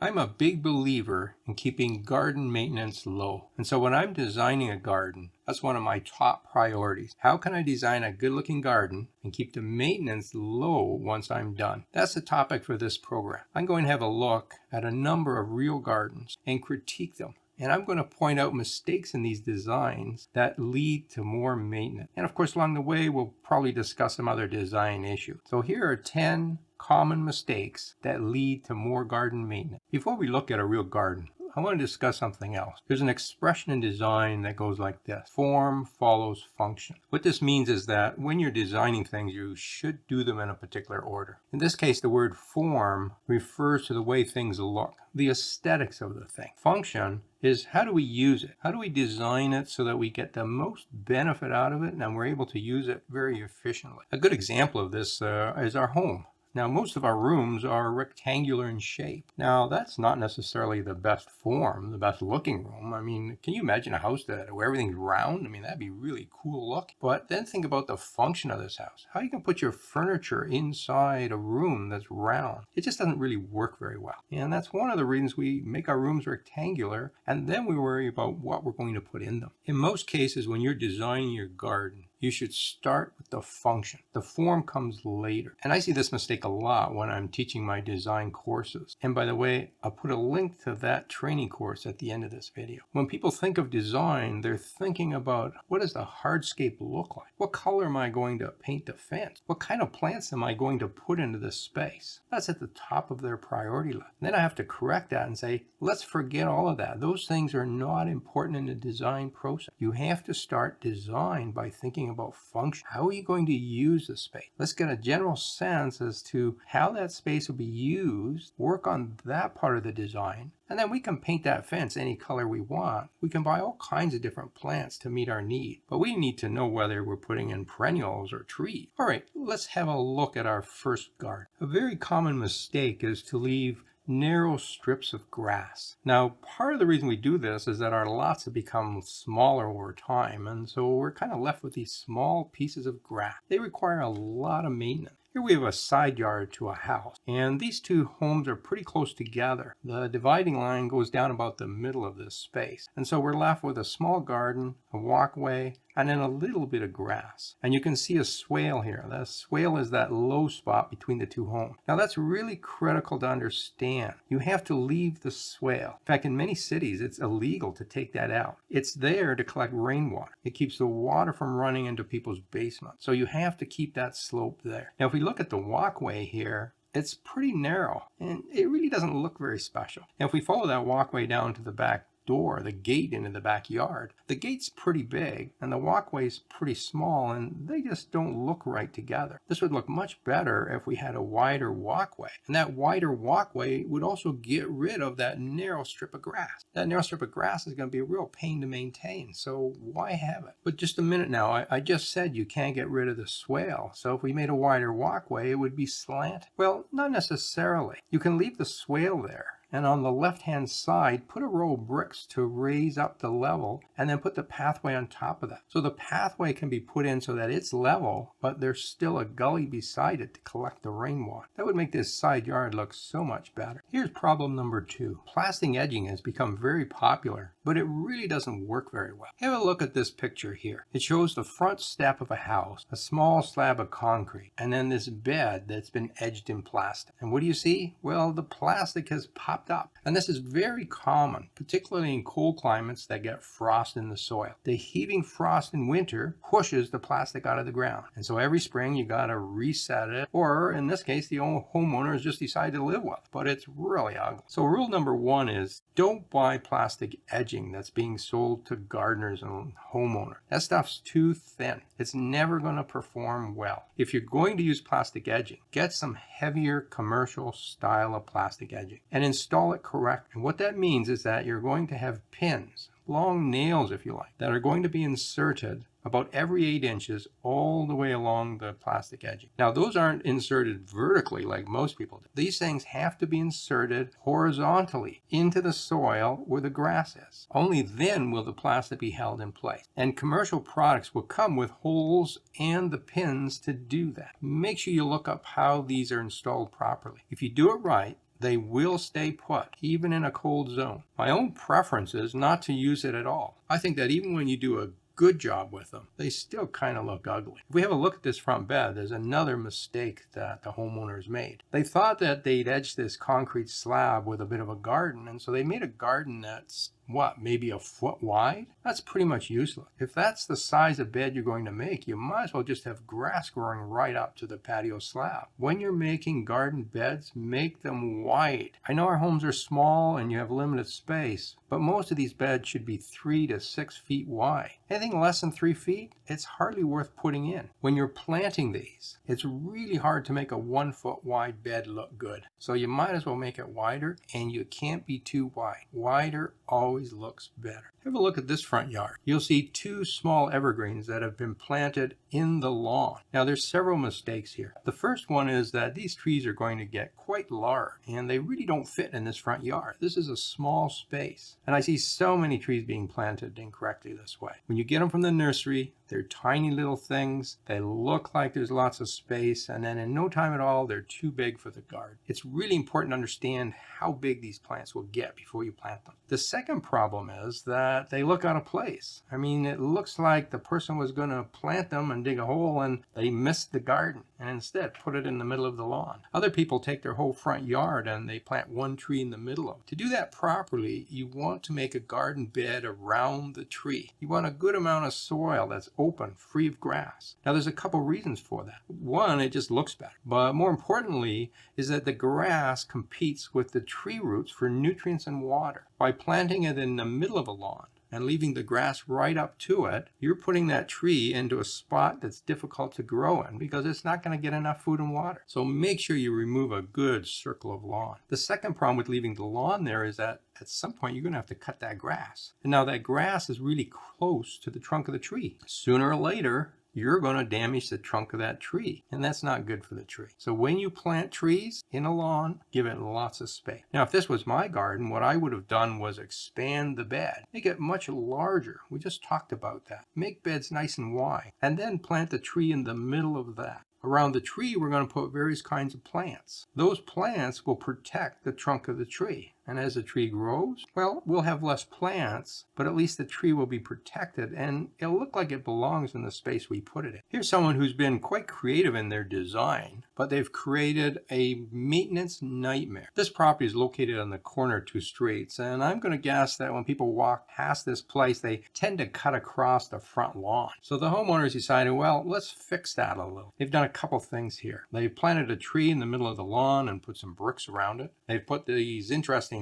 I'm a big believer in keeping garden maintenance low. And so when I'm designing a garden, that's one of my top priorities. How can I design a good looking garden and keep the maintenance low once I'm done? That's the topic for this program. I'm going to have a look at a number of real gardens and critique them. And I'm going to point out mistakes in these designs that lead to more maintenance. And of course, along the way, we'll probably discuss some other design issues. So here are 10 common mistakes that lead to more garden maintenance. Before we look at a real garden, I want to discuss something else. There's an expression in design that goes like this: form follows function. What this means is that when you're designing things, you should do them in a particular order. In this case, the word form refers to the way things look, the aesthetics of the thing. Function is how do we use it? How do we design it so that we get the most benefit out of it and we're able to use it very efficiently? A good example of this is our home. Now, most of our rooms are rectangular in shape. Now, that's not necessarily the best form, the best looking room. I mean, can you imagine a house where everything's round? I mean, that'd be really cool looking. But then think about the function of this house. How you can put your furniture inside a room that's round. It just doesn't really work very well. And that's one of the reasons we make our rooms rectangular, and then we worry about what we're going to put in them. In most cases, when you're designing your garden, you should start with the function. The form comes later. And I see this mistake a lot when I'm teaching my design courses. And by the way, I'll put a link to that training course at the end of this video. When people think of design, they're thinking about, what does the hardscape look like? What color am I going to paint the fence? What kind of plants am I going to put into this space? That's at the top of their priority list. And then I have to correct that and say, let's forget all of that. Those things are not important in the design process. You have to start design by thinking about function. How are you going to use the space? Let's get a general sense as to how that space will be used, work on that part of the design, and then we can paint that fence any color we want. We can buy all kinds of different plants to meet our need, but we need to know whether we're putting in perennials or trees. All right, let's have a look at our first garden. A very common mistake is to leave narrow strips of grass. Now, part of the reason we do this is that our lots have become smaller over time, and so we're kind of left with these small pieces of grass. They require a lot of maintenance. Here we have a side yard to a house, and these two homes are pretty close together. The dividing line goes down about the middle of this space, and so we're left with a small garden, a walkway, and then a little bit of grass. And you can see a swale here. The swale is that low spot between the two homes. Now that's really critical to understand. You have to leave the swale. In fact, in many cities, it's illegal to take that out. It's there to collect rainwater. It keeps the water from running into people's basements. So you have to keep that slope there. Now, if we look at the walkway here, it's pretty narrow, and it really doesn't look very special. Now, if we follow that walkway down to the back door, the gate into the backyard, the gate's pretty big and the walkway's pretty small, and they just don't look right together. This would look much better if we had a wider walkway, and that wider walkway would also get rid of that narrow strip of grass. That narrow strip of grass is going to be a real pain to maintain, so why have it? But just a minute now, I just said you can't get rid of the swale, so if we made a wider walkway, it would be slanted. Well, not necessarily. You can leave the swale there, and on the left-hand side, put a row of bricks to raise up the level, and then put the pathway on top of that. So the pathway can be put in so that it's level, but there's still a gully beside it to collect the rainwater. That would make this side yard look so much better. Here's problem number 2. Plastic edging has become very popular, but it really doesn't work very well. Have a look at this picture here. It shows the front step of a house, a small slab of concrete, and then this bed that's been edged in plastic. And what do you see? Well, the plastic has popped up. And this is very common, particularly in cold climates that get frost in the soil. The heaving frost in winter pushes the plastic out of the ground. And so every spring you got to reset it, or in this case, the homeowners just decide to live with it. But it's really ugly. So rule number 1 is don't buy plastic edging that's being sold to gardeners and homeowners. That stuff's too thin. It's never going to perform well. If you're going to use plastic edging, get some heavier commercial style of plastic edging and install it correct. And what that means is that you're going to have pins, long nails if you like, that are going to be inserted about every 8 inches all the way along the plastic edging. Now those aren't inserted vertically like most people do. These things have to be inserted horizontally into the soil where the grass is. Only then will the plastic be held in place. And commercial products will come with holes and the pins to do that. Make sure you look up how these are installed properly. If you do it right, They will stay put, even in a cold zone. My own preference is not to use it at all. I think that even when you do a good job with them, they still kind of look ugly. If we have a look at this front bed, there's another mistake that the homeowners made. They thought that they'd edge this concrete slab with a bit of a garden, and so they made a garden that's maybe a foot wide? That's pretty much useless. If that's the size of bed you're going to make, you might as well just have grass growing right up to the patio slab. When you're making garden beds, make them wide. I know our homes are small and you have limited space, but most of these beds should be 3 to 6 feet wide. Anything less than 3 feet, it's hardly worth putting in. When you're planting these, it's really hard to make a 1 foot wide bed look good. So you might as well make it wider, and you can't be too wide. Wider always looks better. Have a look at this front yard. You'll see 2 small evergreens that have been planted in the lawn. Now there's several mistakes here. The first one is that these trees are going to get quite large and they really don't fit in this front yard. This is a small space, and I see so many trees being planted incorrectly this way. When you get them from the nursery, they're tiny little things. They look like there's lots of space, and then in no time at all, they're too big for the garden. It's really important to understand how big these plants will get before you plant them. The second problem is that they look out of place. I mean, it looks like the person was going to plant them and dig a hole and they missed the garden and instead put it in the middle of the lawn. Other people take their whole front yard and they plant one tree in the middle of it. To do that properly, you want to make a garden bed around the tree. You want a good amount of soil that's open, free of grass. Now there's a couple reasons for that. One, it just looks better. But more importantly is that the grass competes with the tree roots for nutrients and water. By planting it in the middle of a lawn and leaving the grass right up to it, you're putting that tree into a spot that's difficult to grow in because it's not going to get enough food and water. So make sure you remove a good circle of lawn. The second problem with leaving the lawn there is that at some point you're going to have to cut that grass. And now that grass is really close to the trunk of the tree. Sooner or later, you're going to damage the trunk of that tree, and that's not good for the tree. So when you plant trees in a lawn, give it lots of space. Now, if this was my garden, what I would have done was expand the bed, make it much larger. We just talked about that. Make beds nice and wide, and then plant the tree in the middle of that. Around the tree, we're going to put various kinds of plants. Those plants will protect the trunk of the tree. And as the tree grows, well, we'll have less plants, but at least the tree will be protected and it'll look like it belongs in the space we put it in. Here's someone who's been quite creative in their design, but they've created a maintenance nightmare. This property is located on the corner of 2 streets, and I'm going to guess that when people walk past this place, they tend to cut across the front lawn. So the homeowners decided, well, let's fix that a little. They've done a couple things here. They've planted a tree in the middle of the lawn and put some bricks around it. They've put these interesting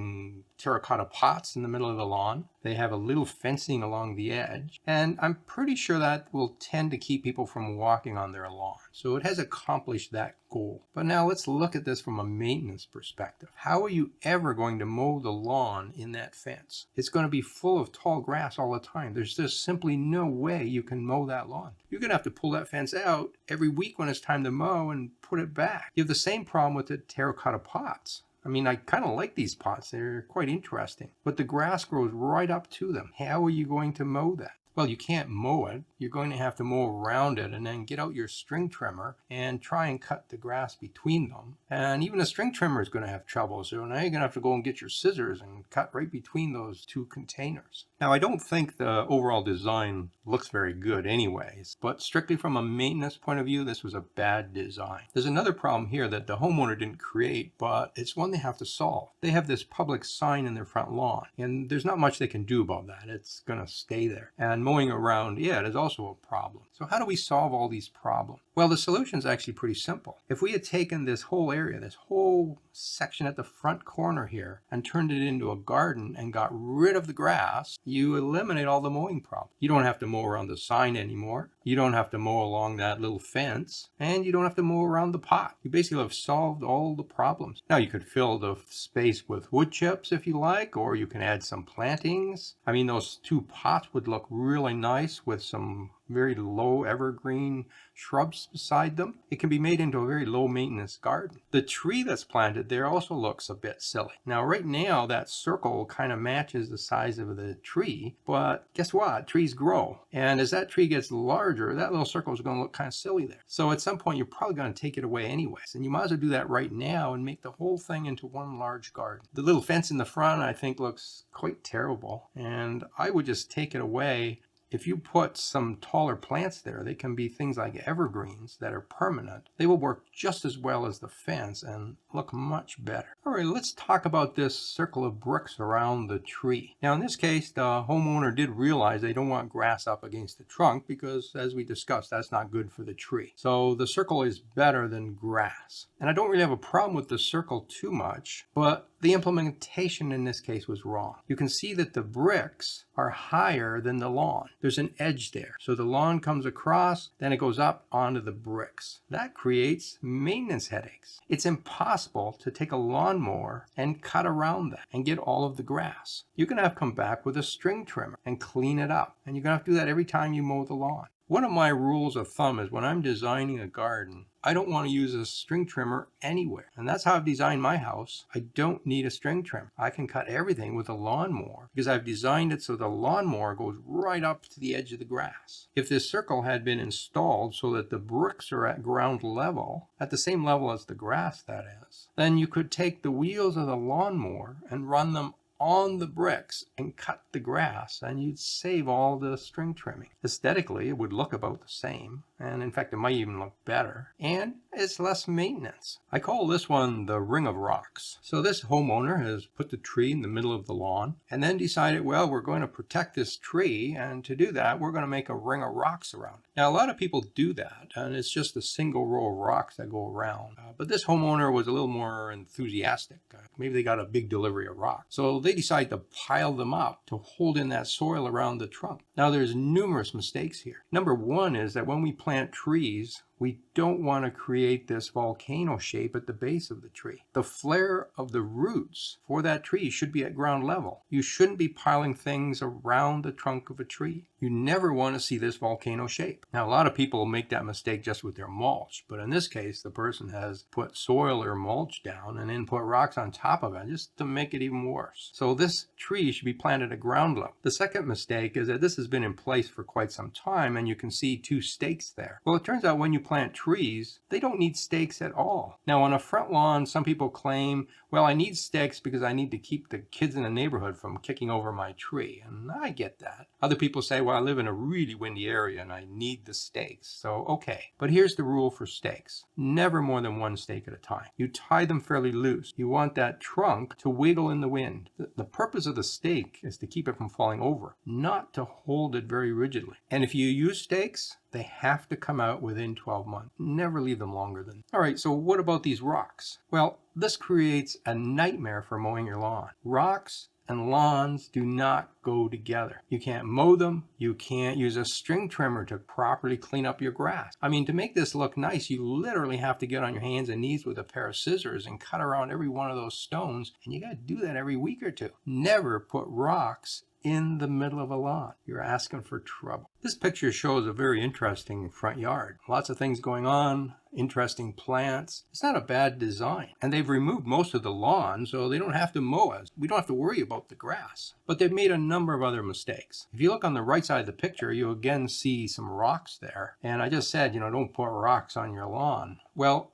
terracotta pots in the middle of the lawn. They have a little fencing along the edge, and I'm pretty sure that will tend to keep people from walking on their lawn. So it has accomplished that goal. But now let's look at this from a maintenance perspective. How are you ever going to mow the lawn in that fence? It's going to be full of tall grass all the time. There's just simply no way you can mow that lawn. You're going to have to pull that fence out every week when it's time to mow and put it back. You have the same problem with the terracotta pots. I mean, I kind of like these pots. They're quite interesting. But the grass grows right up to them. How are you going to mow that? Well, you can't mow it. You're going to have to mow around it and then get out your string trimmer and try and cut the grass between them. And even a string trimmer is going to have trouble. So now you're going to have to go and get your scissors and cut right between those 2 containers. Now, I don't think the overall design looks very good anyways, but strictly from a maintenance point of view, this was a bad design. There's another problem here that the homeowner didn't create, but it's one they have to solve. They have this public sign in their front lawn, and there's not much they can do about that. It's going to stay there. And mowing around it is also a problem. So how do we solve all these problems? Well, the solution is actually pretty simple. If we had taken this whole area, this whole section at the front corner here, and turned it into a garden and got rid of the grass, you eliminate all the mowing problems. You don't have to mow around the sign anymore. You don't have to mow along that little fence, and you don't have to mow around the pot. You basically have solved all the problems. Now you could fill the space with wood chips if you like, or you can add some plantings. I mean, those 2 pots would look really nice with some very low evergreen shrubs beside them, it can be made into a very low maintenance garden. The tree that's planted there also looks a bit silly. Now right now that circle kind of matches the size of the tree, but guess what? Trees grow. And as that tree gets larger, that little circle is going to look kind of silly there. So at some point you're probably going to take it away anyways. And you might as well do that right now and make the whole thing into one large garden. The little fence in the front I think looks quite terrible. And I would just take it away. If you put some taller plants there, they can be things like evergreens that are permanent. They will work just as well as the fence and look much better. All right, let's talk about this circle of bricks around the tree. Now in this case, the homeowner did realize they don't want grass up against the trunk because, as we discussed, that's not good for the tree. So the circle is better than grass. And I don't really have a problem with the circle too much, but the implementation in this case was wrong. You can see that the bricks are higher than the lawn. There's an edge there. So the lawn comes across, then it goes up onto the bricks. That creates maintenance headaches. It's impossible to take a lawnmower and cut around that and get all of the grass. You're going to have to come back with a string trimmer and clean it up. And you're going to have to do that every time you mow the lawn. One of my rules of thumb is when I'm designing a garden, I don't want to use a string trimmer anywhere. And that's how I've designed my house. I don't need a string trimmer. I can cut everything with a lawnmower because I've designed it so the lawnmower goes right up to the edge of the grass. If this circle had been installed so that the bricks are at ground level, at the same level as the grass that is, then you could take the wheels of the lawnmower and run them on the bricks and cut the grass, and you'd save all the string trimming. Aesthetically, it would look about the same, and in fact, it might even look better, and it's less maintenance. I call this one the ring of rocks. So this homeowner has put the tree in the middle of the lawn, and then decided, well, we're going to protect this tree, and to do that, we're going to make a ring of rocks around it. Now, a lot of people do that, and it's just a single row of rocks that go around. But this homeowner was a little more enthusiastic. Maybe they got a big delivery of rocks. So they decided to pile them up to hold in that soil around the trunk. Now, there's numerous mistakes here. Number one is that when we plant trees, we don't want to create this volcano shape at the base of the tree. The flare of the roots for that tree should be at ground level. You shouldn't be piling things around the trunk of a tree. You never want to see this volcano shape. Now, a lot of people make that mistake just with their mulch, but in this case, the person has put soil or mulch down and then put rocks on top of it just to make it even worse. So this tree should be planted at ground level. The second mistake is that this has been in place for quite some time, and you can see two stakes there. Well, it turns out when you plant trees, they don't need stakes at all. Now, on a front lawn, some people claim, well, I need stakes because I need to keep the kids in the neighborhood from kicking over my tree. And I get that. Other people say, well, I live in a really windy area and I need the stakes. So, okay. But here's the rule for stakes. Never more than one stake at a time. You tie them fairly loose. You want that trunk to wiggle in the wind. The purpose of the stake is to keep it from falling over, not to hold it very rigidly. And if you use stakes, they have to come out within 12 months. Never leave them longer than. All right, so what about these rocks? Well, this creates a nightmare for mowing your lawn. Rocks and lawns do not go together. You can't mow them. You can't use a string trimmer to properly clean up your grass. I mean, to make this look nice, you literally have to get on your hands and knees with a pair of scissors and cut around every one of those stones. And you got to do that every week or two. Never put rocks in the middle of a lawn. You're asking for trouble. This picture shows a very interesting front yard. Lots of things going on, interesting plants. It's not a bad design. And they've removed most of the lawn, so they don't have to mow us. We don't have to worry about the grass. But they've made a number of other mistakes. If you look on the right side of the picture, you again see some rocks there. And I just said, don't put rocks on your lawn. Well,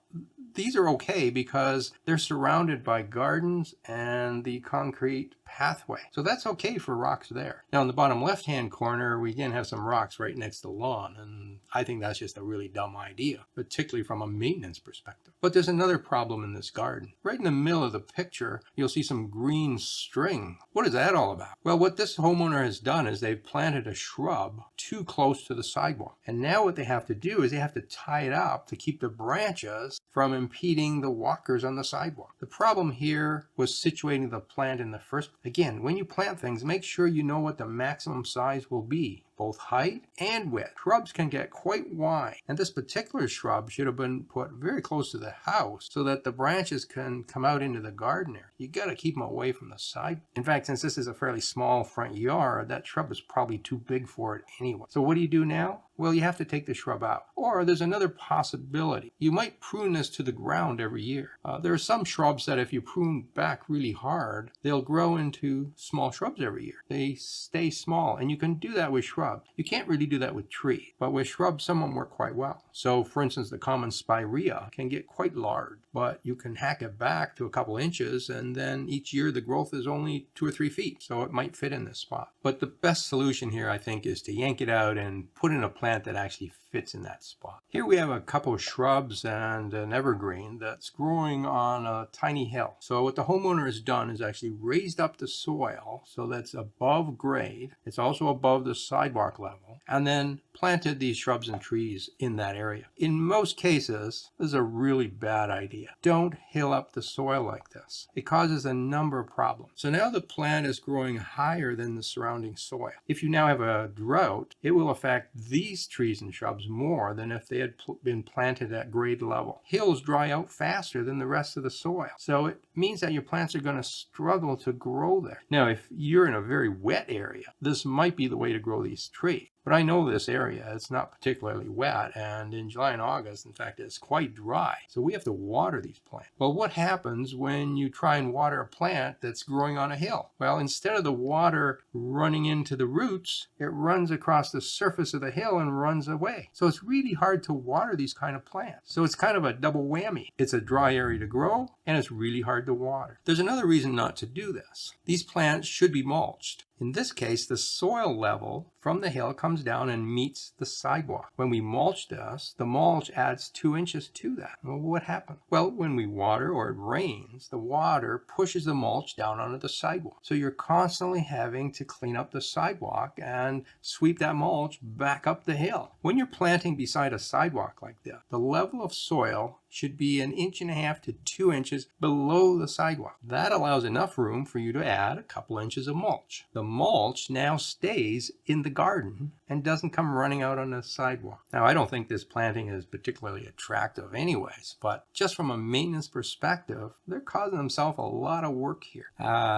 these are okay because they're surrounded by gardens and the concrete pathway. So that's okay for rocks there. Now in the bottom left-hand corner, we again have some rocks right next to the lawn. And I think that's just a really dumb idea, particularly from a maintenance perspective. But there's another problem in this garden. Right in the middle of the picture, you'll see some green string. What is that all about? Well, what this homeowner has done is they've planted a shrub too close to the sidewalk. And now what they have to do is they have to tie it up to keep the branches from impeding the walkers on the sidewalk. The problem here was situating the plant in the first. Again, when you plant things, make sure you know what the maximum size will be both height and width. Shrubs can get quite wide, and this particular shrub should have been put very close to the house so that the branches can come out into the garden area. You got to keep them away from the side. In fact, since this is a fairly small front yard, that shrub is probably too big for it anyway. So what do you do now? Well, you have to take the shrub out. Or there's another possibility. You might prune this to the ground every year. There are some shrubs that if you prune back really hard, they'll grow into small shrubs every year. They stay small, and you can do that with shrubs. You can't really do that with trees, but with shrubs, some of them work quite well. So, for instance, the common spirea can get quite large, but you can hack it back to a couple inches, and then each year the growth is only 2 or 3 feet, so it might fit in this spot. But the best solution here, I think, is to yank it out and put in a plant that actually fits in that spot. Here we have a couple of shrubs and an evergreen that's growing on a tiny hill. So what the homeowner has done is actually raised up the soil so that's above grade. It's also above the sidewalk level, and then planted these shrubs and trees in that area. In most cases, this is a really bad idea. Don't hill up the soil like this. It causes a number of problems. So now the plant is growing higher than the surrounding soil. If you now have a drought, it will affect these trees and shrubs more than if they had been planted at grade level. Hills dry out faster than the rest of the soil, so it means that your plants are going to struggle to grow there. Now, if you're in a very wet area, this might be the way to grow these trees. But I know this area, it's not particularly wet, and in July and August, in fact, it's quite dry. So we have to water these plants. Well, what happens when you try and water a plant that's growing on a hill? Well, instead of the water running into the roots, it runs across the surface of the hill and runs away. So it's really hard to water these kind of plants. So it's kind of a double whammy. It's a dry area to grow, and it's really hard to water. There's another reason not to do this. These plants should be mulched. In this case, the soil level from the hill comes down and meets the sidewalk. When we mulch this, the mulch adds 2 inches to that. Well, what happens? Well, when we water or it rains, the water pushes the mulch down onto the sidewalk. So you're constantly having to clean up the sidewalk and sweep that mulch back up the hill. When you're planting beside a sidewalk like this, the level of soil should be 1.5 inches to 2 inches below the sidewalk. That allows enough room for you to add a couple inches of mulch. The mulch now stays in the garden and doesn't come running out on the sidewalk. Now, I don't think this planting is particularly attractive anyways, but just from a maintenance perspective, they're causing themselves a lot of work here.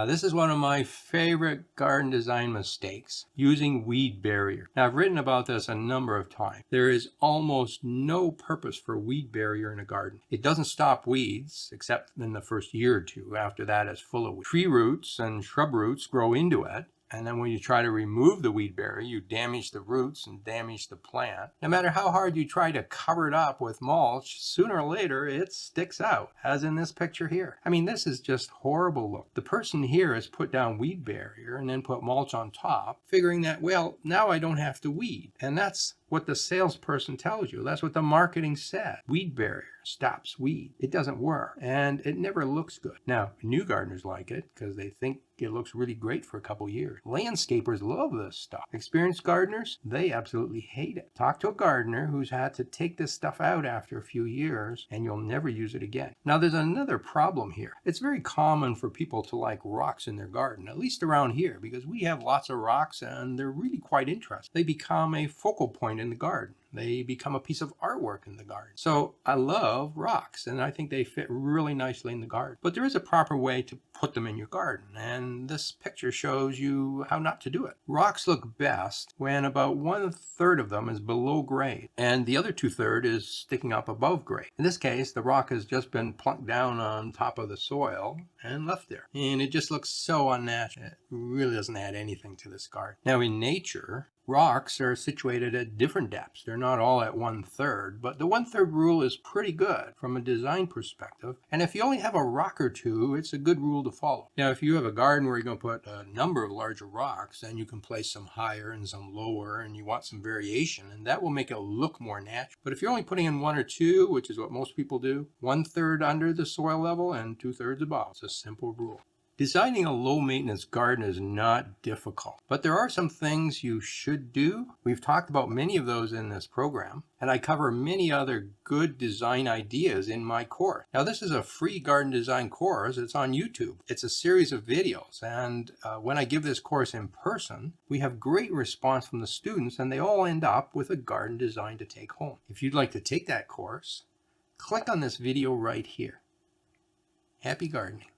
This is one of my favorite garden design mistakes, using weed barrier. Now, I've written about this a number of times. There is almost no purpose for weed barrier in a garden. It doesn't stop weeds, except in the first year or two. After that, it's full of weeds. Tree roots and shrub roots grow into it, and then when you try to remove the weed barrier, you damage the roots and damage the plant. No matter how hard you try to cover it up with mulch, sooner or later it sticks out, as in this picture here. I mean, this is just horrible look. The person here has put down weed barrier and then put mulch on top, figuring that, well, now I don't have to weed. And that's what the salesperson tells you. That's what the marketing said. Weed barrier stops weed. It doesn't work, and it never looks good. Now, new gardeners like it because they think it looks really great for a couple years. Landscapers love this stuff. Experienced gardeners, they absolutely hate it. Talk to a gardener who's had to take this stuff out after a few years, and you'll never use it again. Now, there's another problem here. It's very common for people to like rocks in their garden, at least around here, because we have lots of rocks and they're really quite interesting. They become a focal point in the garden. They become a piece of artwork in the garden. So I love rocks, and I think they fit really nicely in the garden. But there is a proper way to put them in your garden, and this picture shows you how not to do it. Rocks look best when about 1/3 of them is below grade, and the other 2/3 is sticking up above grade. In this case, the rock has just been plunked down on top of the soil and left there. And it just looks so unnatural. It really doesn't add anything to this garden. Now, in nature, rocks are situated at different depths. They're not all at 1/3, but the 1/3 rule is pretty good from a design perspective. And if you only have a rock or two, it's a good rule to follow. Now, if you have a garden where you're going to put a number of larger rocks, then you can place some higher and some lower, and you want some variation, and that will make it look more natural. But if you're only putting in 1 or 2, which is what most people do, 1/3 under the soil level and 2/3 above. It's a simple rule. Designing a low-maintenance garden is not difficult, but there are some things you should do. We've talked about many of those in this program, and I cover many other good design ideas in my course. Now, this is a free garden design course. It's on YouTube. It's a series of videos, and when I give this course in person, we have great response from the students, and they all end up with a garden design to take home. If you'd like to take that course, click on this video right here. Happy gardening.